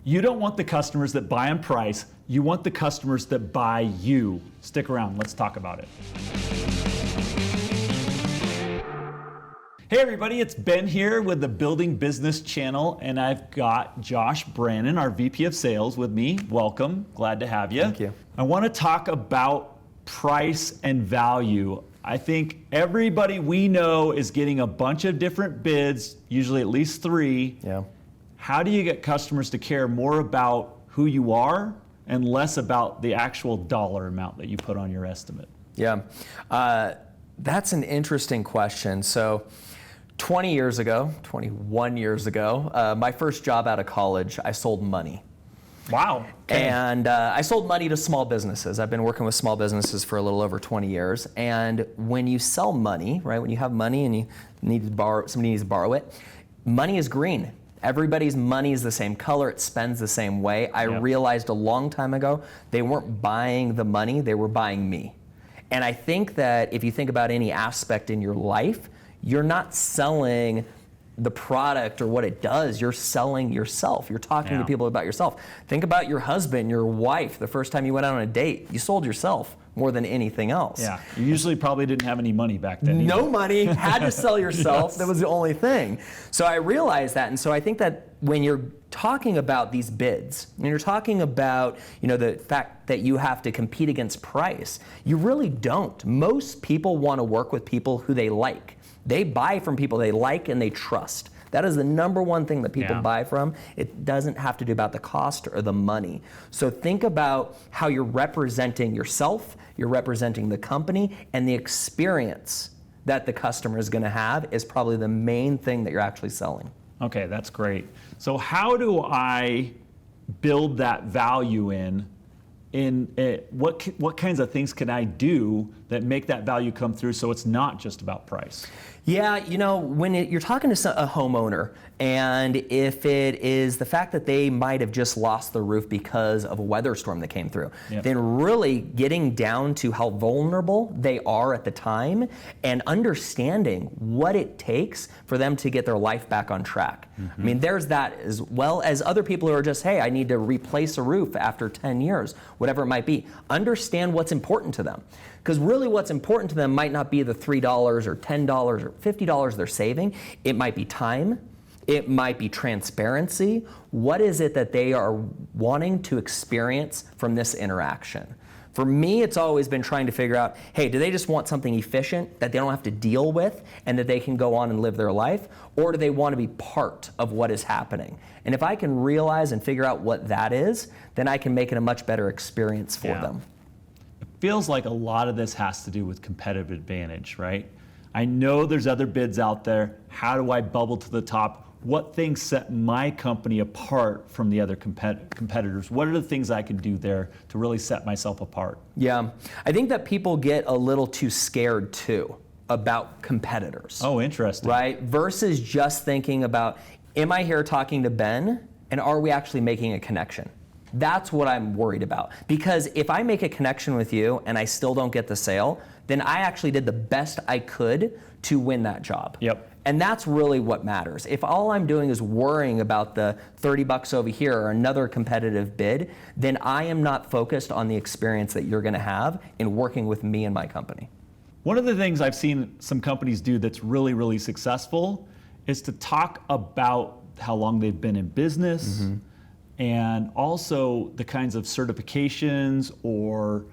You don't want the customers that buy on price. You want the customers that buy you. Stick around. Let's talk about it. Hey everybody, it's Ben here with the Building Business channel, and I've got Josh Brannon, our VP of Sales, with me. Welcome. Glad to have you. Thank you. I want to talk about price and value. I think everybody we know is getting a bunch of different bids, usually at least 3. Yeah. How do you get customers to care more about who you are and less about the actual dollar amount that you put on your estimate? Yeah. That's an interesting question. So 21 years ago, my first job out of college, I sold money. Wow. Okay. And I sold money to small businesses. I've been working with small businesses for a little over 20 years. And when you sell money, right, when you have money and you need to borrow, somebody needs to borrow it, money is green. Everybody's money is the same color, it spends the same way. I realized a long time ago, they weren't buying the money, they were buying me. And I think that if you think about any aspect in your life, you're not selling the product or what it does, you're selling yourself. You're talking to people about yourself. Think about your husband, your wife, the first time you went out on a date, you sold yourself more than anything else. Yeah, you usually probably didn't have any money back then. No money, had to sell yourself. Yes. That was the only thing. So I realized that, and so I think that when you're talking about these bids, and you're talking about, you know, the fact that you have to compete against price, you really don't. Most people want to work with people who they like. They buy from people they like and they trust. That is the number one thing that people buy from. It doesn't have to do about the cost or the money. So think about how you're representing yourself, you're representing the company, and the experience that the customer is going to have is probably the main thing that you're actually selling. Okay, that's great. So how do I build that value in what kinds of things can I do that make that value come through so it's not just about price? Yeah, you know, when you're talking to a homeowner, and if it is the fact that they might have just lost the roof because of a weather storm that came through, then really getting down to how vulnerable they are at the time and understanding what it takes for them to get their life back on track. I mean, there's that, as well as other people who are just, hey, I need to replace a roof after 10 years, whatever it might be. Understand what's important to them. Because really what's important to them might not be the $3 or $10 or $50 they're saving. It might be time. It might be transparency. What is it that they are wanting to experience from this interaction? For me, it's always been trying to figure out, hey, do they just want something efficient that they don't have to deal with and that they can go on and live their life? Or do they want to be part of what is happening? And if I can realize and figure out what that is, then I can make it a much better experience for them. Feels like a lot of this has to do with competitive advantage, right? I know there's other bids out there. How do I bubble to the top? What things set my company apart from the other competitors? What are the things I can do there to really set myself apart? Yeah, I think that people get a little too scared too about competitors. Oh, interesting. Right? Versus just thinking about, am I here talking to Ben and are we actually making a connection? That's what I'm worried about. Because if I make a connection with you and I still don't get the sale, then I actually did the best I could to win that job. Yep. And that's really what matters. If all I'm doing is worrying about the $30 over here or another competitive bid, then I am not focused on the experience that you're gonna have in working with me and my company. One of the things I've seen some companies do that's really, really successful is to talk about how long they've been in business, and also the kinds of certifications or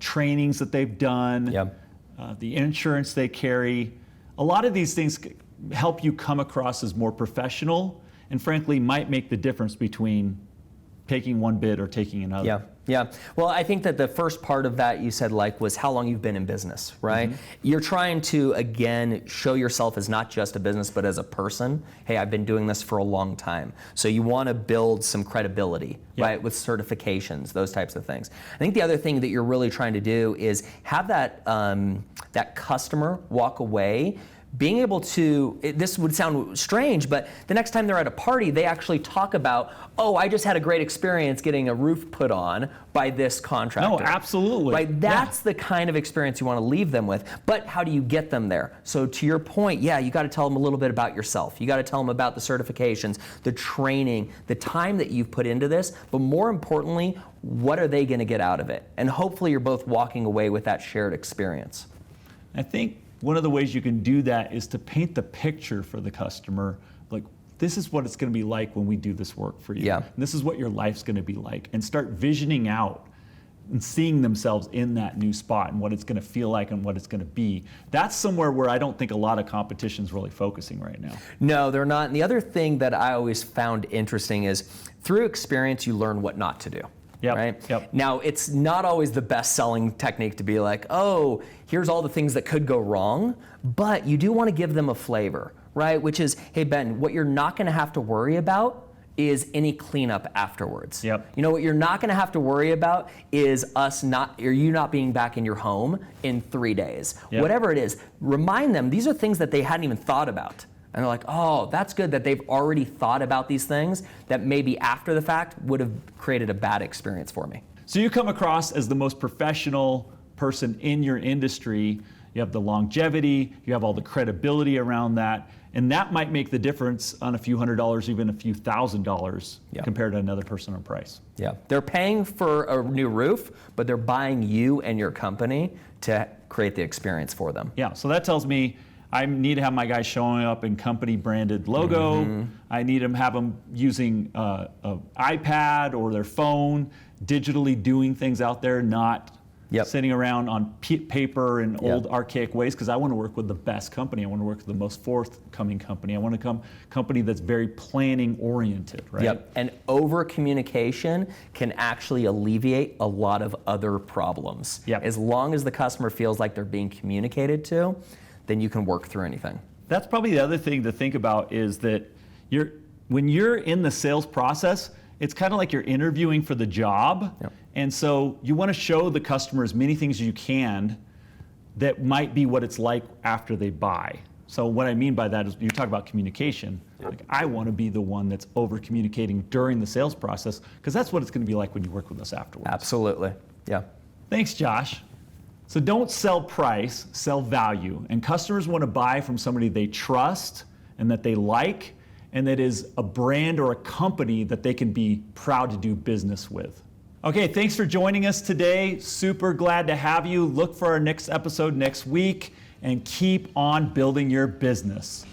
trainings that they've done, the insurance they carry. A lot of these things help you come across as more professional and frankly might make the difference between taking one bid or taking another. Yeah. Well, I think that the first part of that you said was how long you've been in business, right? You're trying to, again, show yourself as not just a business, but as a person. Hey, I've been doing this for a long time. So you want to build some credibility, right, with certifications, those types of things. I think the other thing that you're really trying to do is have that, that customer walk away being able to, this would sound strange, but the next time they're at a party, they actually talk about, oh, I just had a great experience getting a roof put on by this contractor. No, absolutely. Right? That's the kind of experience you want to leave them with. But how do you get them there? So to your point, yeah, you got to tell them a little bit about yourself. You got to tell them about the certifications, the training, the time that you've put into this, but more importantly, what are they going to get out of it? And hopefully you're both walking away with that shared experience. I think one of the ways you can do that is to paint the picture for the customer, like, this is what it's going to be like when we do this work for you. Yeah. And this is what your life's going to be like. And start visioning out and seeing themselves in that new spot and what it's going to feel like and what it's going to be. That's somewhere where I don't think a lot of competition's really focusing right now. No, they're not. And the other thing that I always found interesting is through experience, you learn what not to do. Yep, right? yep. Now, it's not always the best selling technique to be like, oh, here's all the things that could go wrong, but you do want to give them a flavor, right? Which is, hey, Ben, what you're not going to have to worry about is any cleanup afterwards. Yep. You know, what you're not going to have to worry about is you not being back in your home in 3 days. Yep. Whatever it is, remind them these are things that they hadn't even thought about. And they're like, oh, that's good that they've already thought about these things that maybe after the fact would have created a bad experience for me. So you come across as the most professional person in your industry. You have the longevity, you have all the credibility around that, and that might make the difference on a few $100s, even a few $1,000s compared to another person on price. Yeah, they're paying for a new roof, but they're buying you and your company to create the experience for them. Yeah, so that tells me I need to have my guys showing up in company branded logo. Mm-hmm. I need them have them using an iPad or their phone, digitally doing things out there, not sitting around on paper and old archaic ways, because I want to work with the best company. I want to work with the most forthcoming company. I want to company that's very planning oriented, right? Yep, and over communication can actually alleviate a lot of other problems. Yep. As long as the customer feels like they're being communicated to, then you can work through anything. That's probably the other thing to think about is that when you're in the sales process, it's kind of like you're interviewing for the job. Yep. And so you want to show the customer as many things as you can that might be what it's like after they buy. So what I mean by that is you talk about communication. Like, I want to be the one that's over communicating during the sales process, because that's what it's going to be like when you work with us afterwards. Absolutely, yeah. Thanks, Josh. So don't sell price, sell value. And customers want to buy from somebody they trust and that they like, and that is a brand or a company that they can be proud to do business with. Okay, thanks for joining us today. Super glad to have you. Look for our next episode next week and keep on building your business.